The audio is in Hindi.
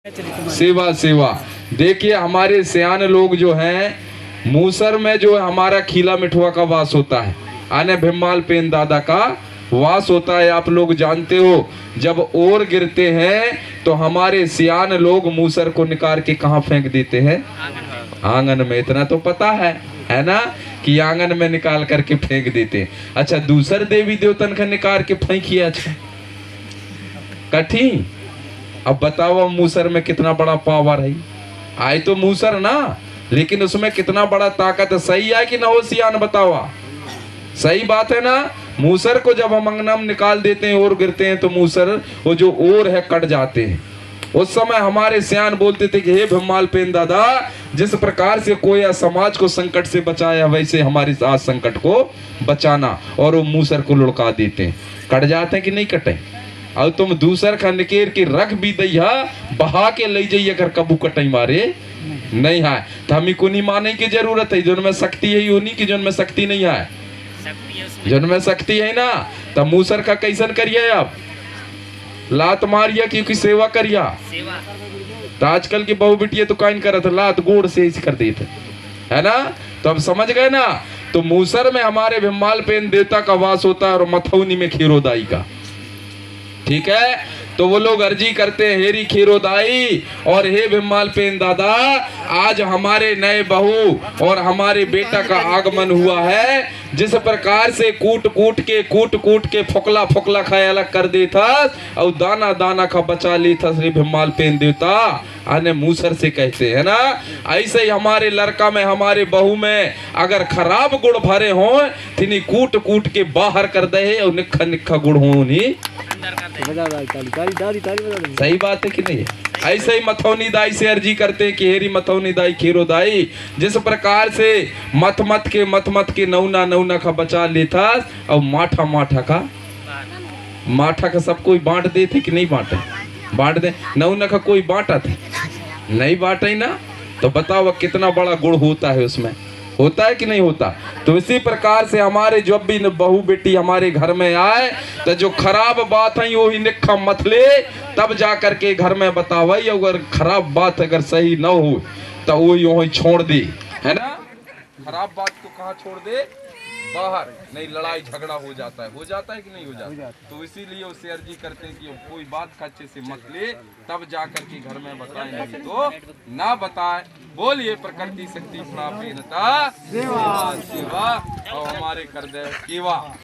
सेवा सेवा। देखिए हमारे सियान लोग जो हैं मूसर में जो है हमारा खीला मिठुआ का वास होता है, आने भीमाल पेन दादा का वास होता है। आप लोग जानते हो जब ओर गिरते हैं तो हमारे सियान लोग मूसर को निकाल के कहाँ फेंक देते हैं? आंगन में। इतना तो पता है ना कि आंगन में निकाल करके फेंक देते हैं। अच्छा दूसर देवी देवतन का निकाल के फेंकिए। अच्छा कठिन। अब बताओ मूसर में कितना बड़ा पावर है। आए तो मूसर ना, लेकिन उसमें कितना बड़ा ताकत है। सही है कि ना हो सियान? बताओ। सही बात है ना। मूसर को जब हम अंगना में निकाल देते हैं और गिरते हैं तो मूसर वो जो ओर है कट जाते हैं। उस समय हमारे सियान बोलते थे कि हे भीमाल पेन दादा, जिस प्रकार से कोई समाज को संकट से बचाया वैसे हमारे आज संकट को बचाना। और वो मूसर को लुढ़का देते हैं। कट जाते हैं कि नहीं कटे? और तुम दूसर का निकेर के रख भी दैया बहा के ले जाइए अगर कबू कटई मारे नहीं है तो हमी को नहीं माने की जरूरत है। जिनमें शक्ति है उन्हीं की, जिनमें शक्ति नहीं है। जिनमें शक्ति है ना तब मूसर का कैसन करिए? आप लात मारिया क्योंकि सेवा करिया। तो आजकल की बहु बिटिया तो काइन करत लात गोड़ से ही कर देते है ना। तो अब समझ गए ना। तो मूसर में हमारे भीमाल पेन देवता का वास होता है और मथौनी में खीरोदाई का। ठीक है। तो वो लोग अर्जी करते हैं हेरी खीरोदाई और हे भीमाल पेन दादा, आज हमारे नए बहू और हमारे बेटा का आगमन हुआ है। जिस प्रकार से कूट कूट के फोकला फोकला खाए अलग कर देता और दाना दाना का बचा लेता श्री भीमाल पेन देवता आने मूसर से कहते हैं ना। ऐसे ही हमारे लड़का में हमारे बहू में अगर खराब गुड़ भरे हो तिनी कूट के बाहर कर दे और निखा निखा गुड़ हो नहीं। सही बात है कि नहीं? ऐसे ही मथौनी दाई से अर्जी करते हैं कि हेरी मथौनी दाई खीरो दाई, जिस प्रकार से मत के नौना नौना का बचा लेता और माठा का सब कोई बांट देते कि नहीं बांटे? बांट दे। नौना का कोई बांटा थे नहीं बांटे ना। तो बताओ कितना बड़ा गुड़ होता है उसमें, होता है कि नहीं होता? तो इसी प्रकार से हमारे जब भी बहू बेटी हमारे घर में आए तो जो खराब बात है वो ही निखा मत ले, तब जा करके घर में बतावाई। अगर खराब बात अगर सही न हो तो वो यूं ही छोड़ दे, है ना। खराब बात को कहाँ छोड़ दे? बाहर। नहीं लड़ाई झगड़ा हो जाता है कि नहीं हो जाता? तो इसीलिए उससे अर्जी करते हैं कि कोई बात खच्चे से मत ले, तब जाकर के घर में बताएं, नहीं तो ना बताएं। बोलिए प्रकृति शक्ति प्राप्त सेवा और हमारे कर दे सेवा।